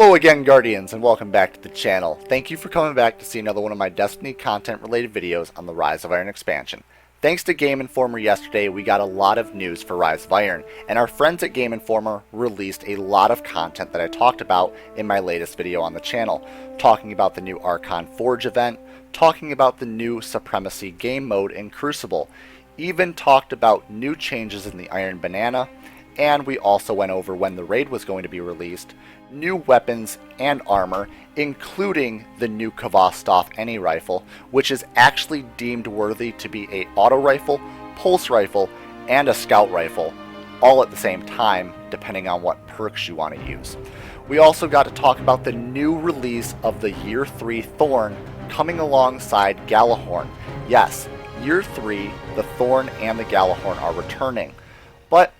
Hello again, Guardians, and welcome back to the channel. Thank you for coming back to see another one of my Destiny content related videos on the Rise of Iron expansion. Thanks to Game Informer yesterday, we got a lot of news for Rise of Iron, and our friends at Game Informer released a lot of content that I talked about in my latest video on the channel, talking about the new Archon Forge event, talking about the new Supremacy game mode in Crucible, even talked about new changes in the Iron Banana, and we also went over when the raid was going to be released, new weapons and armor, including the new Kvostov Any rifle, which is actually deemed worthy to be a auto rifle, pulse rifle, and a scout rifle, all at the same time, depending on what perks you want to use. We also got to talk about the new release of the Year 3 Thorn coming alongside Galahorn. Yes, Year 3, the Thorn and the Galahorn are returning, but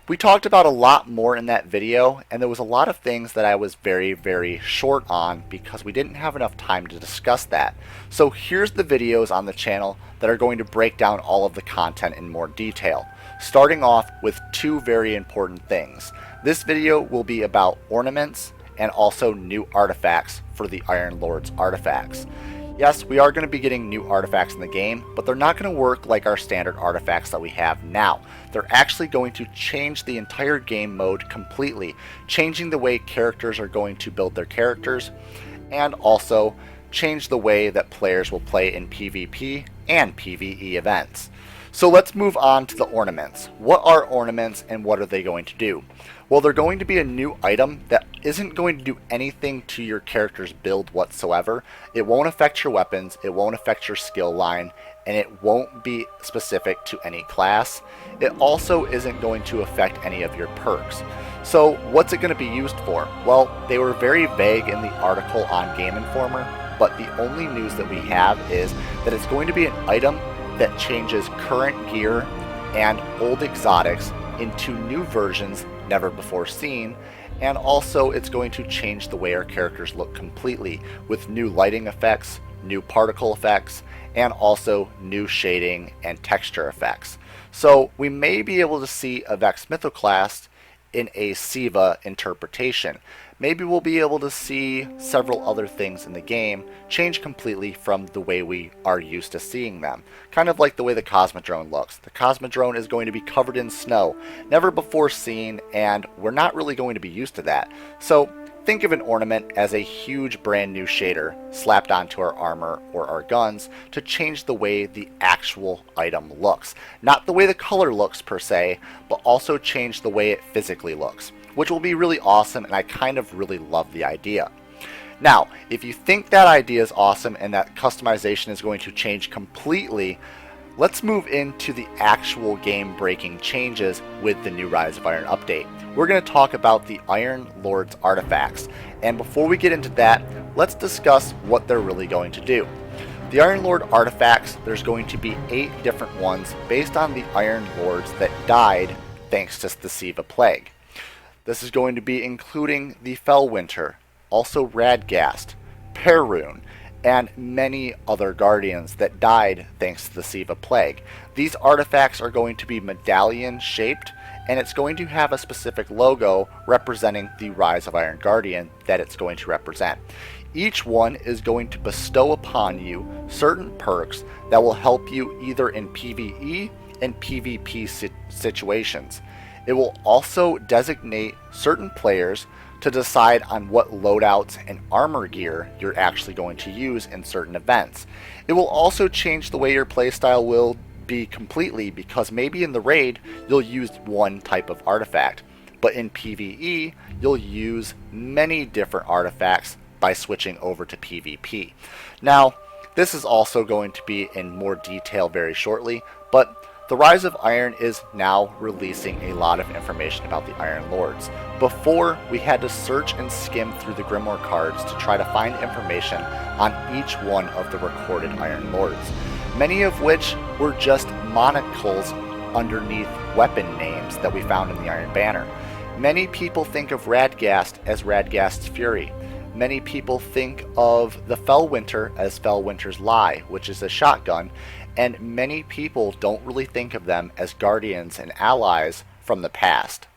we talked about a lot more in that video, and there was a lot of things that I was very short on because we didn't have enough time to discuss that. So here's the videos on the channel that are going to break down all of the content in more detail, starting off with two very important things. This video will be about ornaments and also new artifacts for the Iron Lord's artifacts. Yes, we are going to be getting new artifacts in the game, but they're not going to work like our standard artifacts that we have now. They're actually going to change the entire game mode completely, changing the way characters are going to build their characters, and also change the way that players will play in PvP and PvE events. So let's move on to the ornaments. What are ornaments and what are they going to do? Well, they're going to be a new item that isn't going to do anything to your character's build whatsoever. It won't affect your weapons, it won't affect your skill line, and it won't be specific to any class. It also isn't going to affect any of your perks. So what's it going to be used for? Well, they were very vague in the article on Game Informer, but the only news that we have is that it's going to be an item that changes current gear and old exotics into new versions never before seen, and also it's going to change the way our characters look completely with new lighting effects, new particle effects, and also new shading and texture effects. So we may be able to see a Vex Mythoclast in a Siva interpretation. Maybe we'll be able to see several other things in the game change completely from the way we are used to seeing them. Kind of like the way the Cosmodrome looks. The Cosmodrome is going to be covered in snow, never before seen, and we're not really going to be used to that. So think of an ornament as a huge brand new shader slapped onto our armor or our guns to change the way the actual item looks. Not the way the color looks per se, but also change the way it physically looks, which will be really awesome, and I kind of really love the idea. Now, if you think that idea is awesome and that customization is going to change completely, let's move into the actual game-breaking changes with the new Rise of Iron update. We're going to talk about the Iron Lord's artifacts, and before we get into that, let's discuss what they're really going to do. The Iron Lord artifacts, there's going to be 8 different ones based on the Iron Lords that died thanks to the Siva Plague. This is going to be including the Fellwinter, also Radgast, Perun, and many other Guardians that died thanks to the Siva Plague. These artifacts are going to be medallion shaped, and it's going to have a specific logo representing the Rise of Iron Guardian that it's going to represent. Each one is going to bestow upon you certain perks that will help you either in PvE and PvP situations. It will also designate certain players to decide on what loadouts and armor gear you're actually going to use in certain events. It will also change the way your playstyle will be completely, because maybe in the raid you'll use one type of artifact, but in PvE you'll use many different artifacts by switching over to PvP. Now, this is also going to be in more detail very shortly, but the Rise of Iron is now releasing a lot of information about the Iron Lords. Before, we had to search and skim through the Grimoire cards to try to find information on each one of the recorded Iron Lords, many of which were just monocles underneath weapon names that we found in the Iron Banner. Many people think of Radgast as Radgast's Fury. Many people think of the Fellwinter as Fellwinter's Lie, which is a shotgun, and many people don't really think of them as guardians and allies from the past.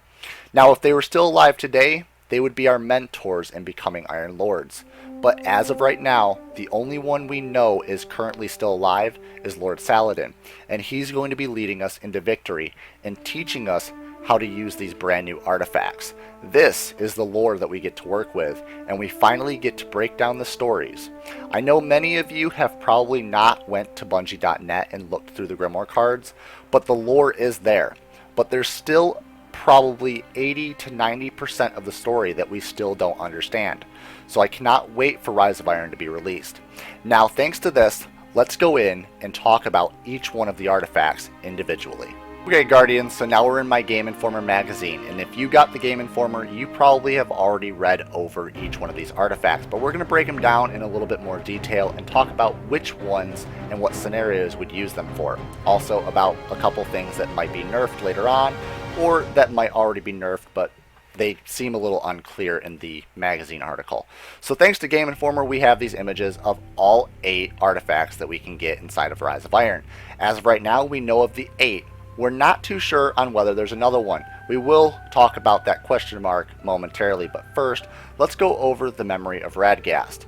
Now, if they were still alive today, they would be our mentors in becoming Iron Lords. But as of right now, the only one we know is currently still alive is Lord Saladin, and he's going to be leading us into victory and teaching us how to use these brand new artifacts. This is the lore that we get to work with, and we finally get to break down the stories. I know many of you have probably not went to Bungie.net and looked through the Grimoire cards, but the lore is there. But there's still probably 80 to 90% of the story that we still don't understand. So I cannot wait for Rise of Iron to be released. Now, thanks to this, let's go in and talk about each one of the artifacts individually. Okay, Guardians, so now we're in my Game Informer magazine, and if you got the Game Informer, you probably have already read over each one of these artifacts, but we're going to break them down in a little bit more detail and talk about which ones and what scenarios we'd use them for. Also about a couple things that might be nerfed later on, or that might already be nerfed, but they seem a little unclear in the magazine article. So thanks to Game Informer, we have these images of all 8 artifacts that we can get inside of Rise of Iron. As of right now, we know of the 8. We're not too sure on whether there's another one. We will talk about that question mark momentarily, but first, let's go over the memory of Radgast.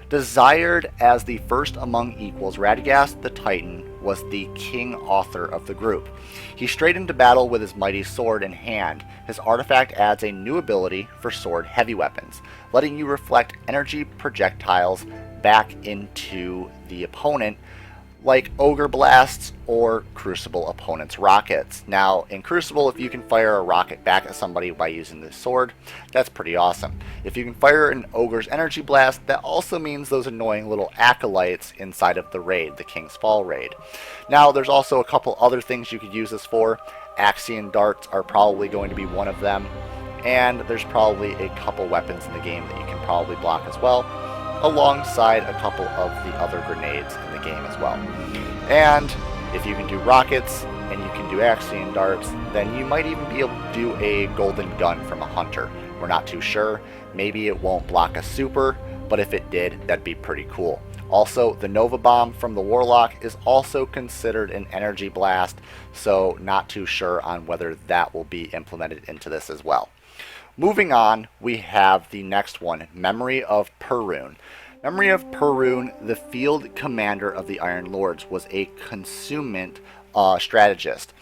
Desired as the first among equals, Radgast the Titan was the king author of the group. He strayed into battle with his mighty sword in hand. His artifact adds a new ability for sword heavy weapons, letting you reflect energy projectiles back into the opponent, like Ogre Blasts or Crucible opponents' rockets. Now, in Crucible, if you can fire a rocket back at somebody by using this sword, that's pretty awesome. If you can fire an Ogre's Energy Blast, that also means those annoying little acolytes inside of the raid, the King's Fall raid. Now, there's also a couple other things you could use this for. Axion Darts are probably going to be one of them, and there's probably a couple weapons in the game that you can probably block as well, alongside a couple of the other grenades in the game as well. And if you can do rockets and you can do Axion Darts, then you might even be able to do a golden gun from a hunter. We're not too sure. Maybe it won't block a super, but if it did, that'd be pretty cool. Also, the Nova Bomb from the Warlock is also considered an energy blast, so not too sure on whether that will be implemented into this as well. Moving on, we have the next one, Memory of Perun. Memory of Perun, the field commander of the Iron Lords, was a consummate strategist,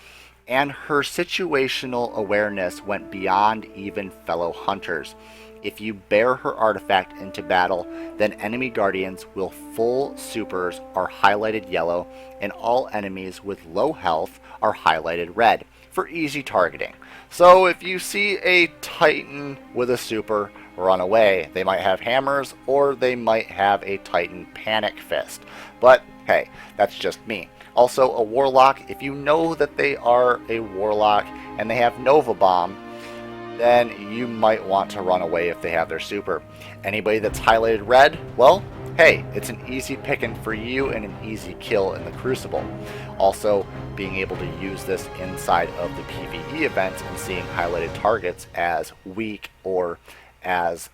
and her situational awareness went beyond even fellow hunters. If you bear her artifact into battle, then enemy guardians with full supers are highlighted yellow, and all enemies with low health are highlighted red for easy targeting. So if you see a Titan with a super, run away. They might have hammers, or they might have a Titan Panic Fist. But hey, that's just me. Also, a Warlock, if you know that they are a Warlock and they have Nova Bomb, then you might want to run away if they have their super. Anybody that's highlighted red, well, hey, it's an easy picking for you and an easy kill in the Crucible. Also, being able to use this inside of the PvE events and seeing highlighted targets as weak or as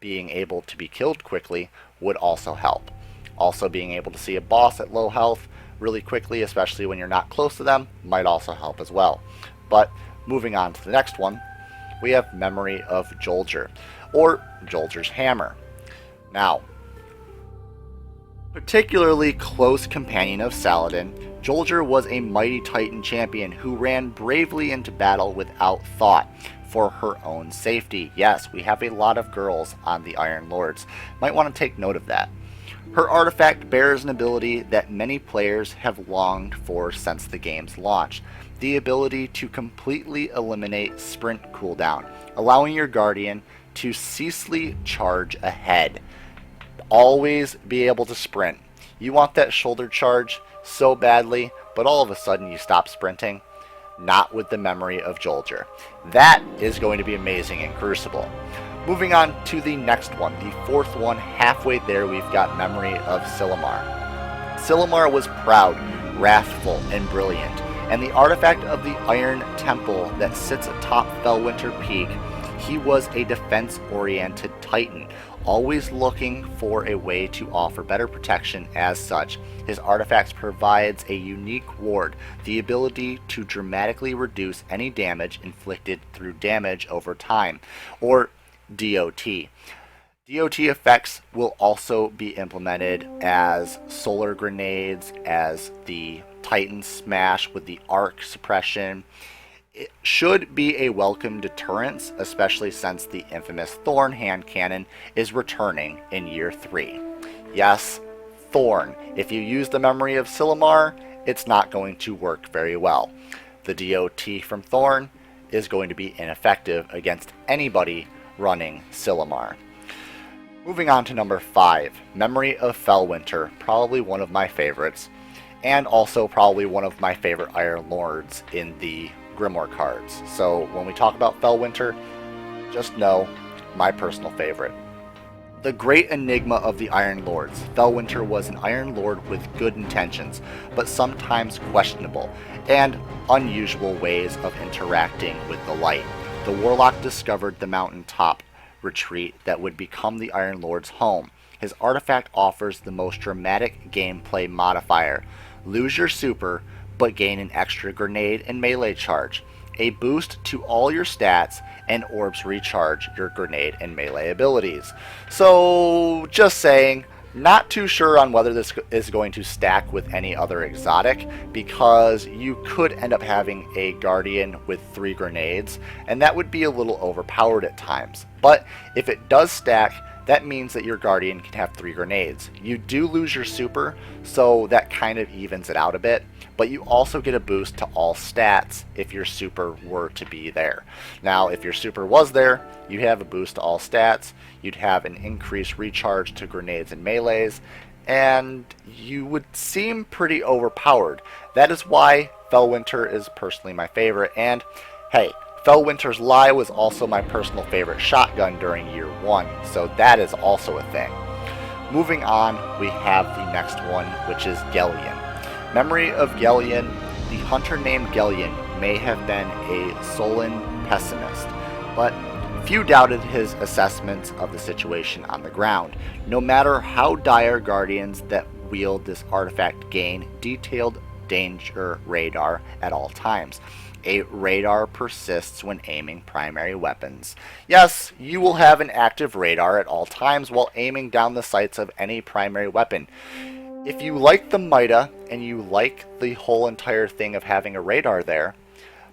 being able to be killed quickly would also help. Also, being able to see a boss at low health really quickly, especially when you're not close to them, might also help as well. But moving on to the next one, we have Memory of Jolger, or Jolger's Hammer. Now, particularly close companion of Saladin, Jolger was a mighty Titan champion who ran bravely into battle without thought for her own safety. Yes, we have a lot of girls on the Iron Lords. Might want to take note of that. Her artifact bears an ability that many players have longed for since the game's launch, the ability to completely eliminate sprint cooldown, allowing your Guardian to ceaselessly charge ahead. Always be able to sprint. You want that shoulder charge so badly, but all of a sudden you stop sprinting. Not with the Memory of Jolger. That is going to be amazing in Crucible. Moving on to the next one, the fourth one. Halfway there, we've got Memory of Silumar. Silumar was proud, wrathful, and brilliant, and the artifact of the Iron Temple that sits atop Fellwinter Peak, he was a defense-oriented Titan, always looking for a way to offer better protection. As such, his artifact provides a unique ward, the ability to dramatically reduce any damage inflicted through damage over time, or DOT. DOT effects will also be implemented as solar grenades, as the Titan Smash with the arc suppression. It should be a welcome deterrence, especially since the infamous Thorn hand cannon is returning in year 3. Yes, Thorn. If you use the memory of Silumar, it's not going to work very well. The DOT from Thorn is going to be ineffective against anybody running Silumar. Moving on to number 5, Memory of Fellwinter, probably one of my favorites, and also probably one of my favorite Iron Lords in the Grimoire cards. So when we talk about Fellwinter, just know my personal favorite. The great enigma of the Iron Lords, Fellwinter was an Iron Lord with good intentions, but sometimes questionable and unusual ways of interacting with the light. The Warlock discovered the mountaintop retreat that would become the Iron Lord's home. His artifact offers the most dramatic gameplay modifier. Lose your super, but gain an extra grenade and melee charge, a boost to all your stats, and orbs recharge your grenade and melee abilities. So, just saying, not too sure on whether this is going to stack with any other exotic, because you could end up having a Guardian with 3 grenades, and that would be a little overpowered at times. But if it does stack, that means that your Guardian can have 3 grenades. You do lose your super, so that kind of evens it out a bit, but you also get a boost to all stats if your super were to be there. Now, if your super was there, you have a boost to all stats, you'd have an increased recharge to grenades and melees, and you would seem pretty overpowered. That is why Fellwinter is personally my favorite, and hey, Fellwinter's Lie was also my personal favorite shotgun during year 1, so that is also a thing. Moving on, we have the next one, which is Gellion. Memory of Gellion. The hunter named Gellion may have been a sullen pessimist, but few doubted his assessments of the situation on the ground. No matter how dire guardians that wield this artifact gain detailed danger radar at all times. A radar persists when aiming primary weapons. Yes, you will have an active radar at all times while aiming down the sights of any primary weapon. If you like the Mida and you like the whole entire thing of having a radar there,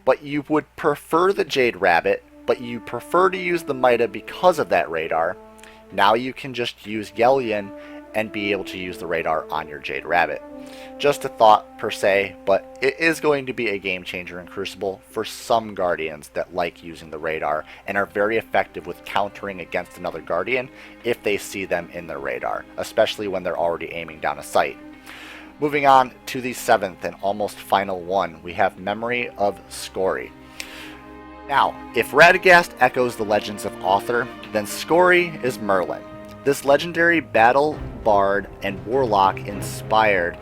but you would prefer the Jade Rabbit, but you prefer to use the Mida because of that radar, now you can just use Gellion and be able to use the radar on your Jade Rabbit. Just a thought per se, but it is going to be a game changer in Crucible for some Guardians that like using the radar and are very effective with countering against another Guardian if they see them in their radar, especially when they're already aiming down a sight. Moving on to the 7th and almost final one, we have Memory of Scory. Now, if Radagast echoes the legends of Author, then Scory is Merlin. This legendary battle bard and warlock inspired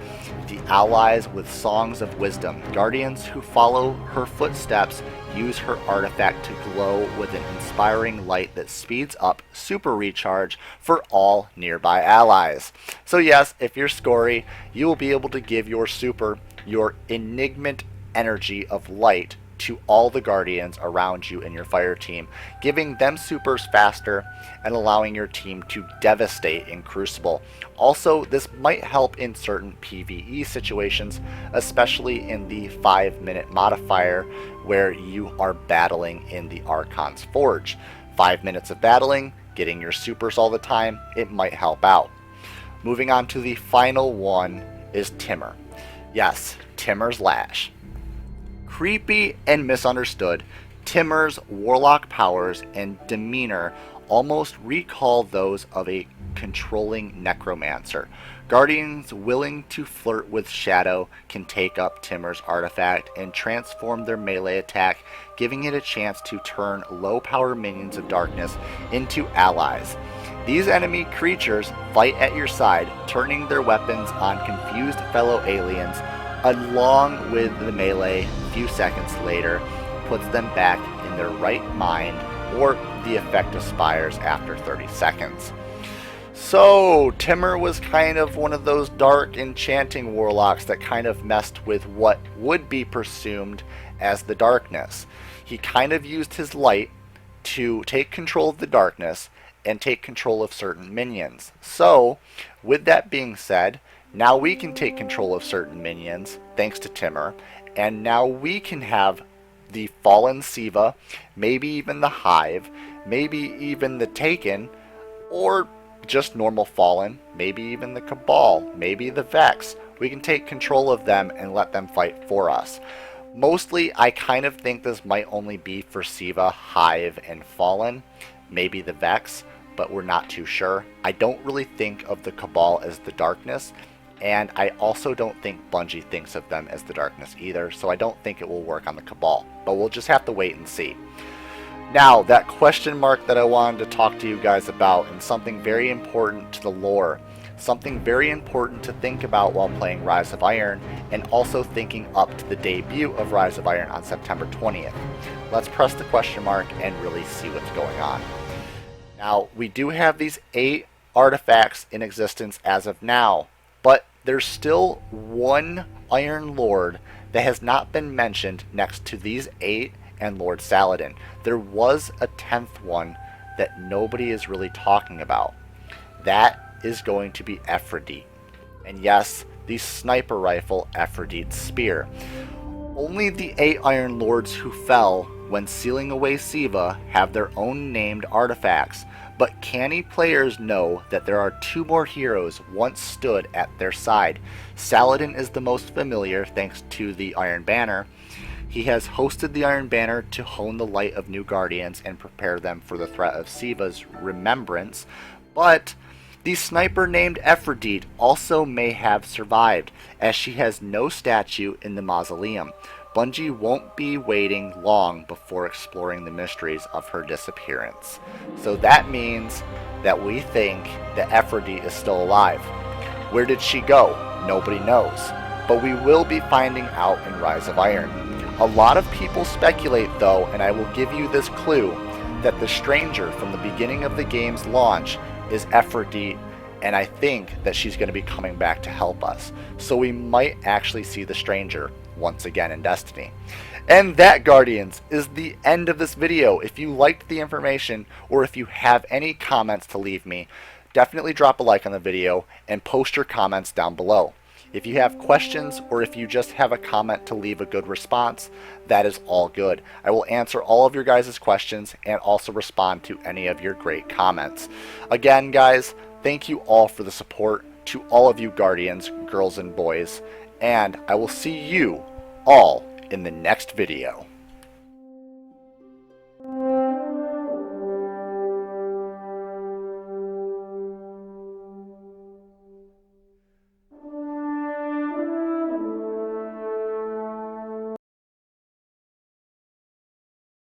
the allies with songs of wisdom. Guardians who follow her footsteps use her artifact to glow with an inspiring light that speeds up super recharge for all nearby allies. So yes, if you're Scory, you will be able to give your super your enigmant energy of light to all the Guardians around you in your fire team, giving them supers faster and allowing your team to devastate in Crucible. Also, this might help in certain PvE situations, especially in the 5-minute modifier where you are battling in the Archon's Forge. 5 minutes of battling, getting your supers all the time, it might help out. Moving on to the final one is Timur. Yes, Timur's Lash. Creepy and misunderstood, Timur's warlock powers and demeanor almost recall those of a controlling necromancer. Guardians willing to flirt with Shadow can take up Timur's artifact and transform their melee attack, giving it a chance to turn low-power minions of darkness into allies. These enemy creatures fight at your side, turning their weapons on confused fellow aliens, along with the melee a few seconds later puts them back in their right mind, or the effect expires after 30 seconds. So Timur was kind of one of those dark enchanting warlocks that kind of messed with what would be presumed as the darkness. He kind of used his light to take control of the darkness and take control of certain minions. So, with that being said, now we can take control of certain minions, thanks to Timur, and now we can have the Fallen Siva, maybe even the Hive, maybe even the Taken, or just normal Fallen, maybe even the Cabal, maybe the Vex. We can take control of them and let them fight for us. Mostly, I kind of think this might only be for Siva, Hive, and Fallen, maybe the Vex, but we're not too sure. I don't really think of the Cabal as the darkness, and I also don't think Bungie thinks of them as the darkness either, so I don't think it will work on the Cabal, but we'll just have to wait and see. Now, that question mark that I wanted to talk to you guys about, and something very important to the lore, something very important to think about while playing Rise of Iron, and also thinking up to the debut of Rise of Iron on September 20th. Let's press the question mark and really see what's going on. Now, we do have these 8 artifacts in existence as of now, but there's still one Iron Lord that has not been mentioned next to these 8 and Lord Saladin. There was a 10th one that nobody is really talking about. That is going to be Aphrodite. And yes, the sniper rifle Aphrodite's spear. Only the 8 Iron Lords who fell when sealing away Siva have their own named artifacts, but canny players know that there are 2 more heroes once stood at their side. Saladin is the most familiar thanks to the Iron Banner. He has hosted the Iron Banner to hone the light of new Guardians and prepare them for the threat of Siva's remembrance, but the sniper named Aphrodite also may have survived, as she has no statue in the mausoleum. Bungie won't be waiting long before exploring the mysteries of her disappearance. So that means that we think that Aphrodite is still alive. Where did she go? Nobody knows. But we will be finding out in Rise of Iron. A lot of people speculate though, and I will give you this clue, that the stranger from the beginning of the game's launch is Aphrodite, and I think that she's going to be coming back to help us. So we might actually see the stranger once again in Destiny. And that, Guardians, is the end of this video. If you liked the information, or if you have any comments to leave me, definitely drop a like on the video and post your comments down below. If you have questions, or if you just have a comment to leave a good response, that is all good. I will answer all of your guys' questions and also respond to any of your great comments. Again, guys, thank you all for the support, to all of you Guardians, girls and boys, and I will see you all in the next video.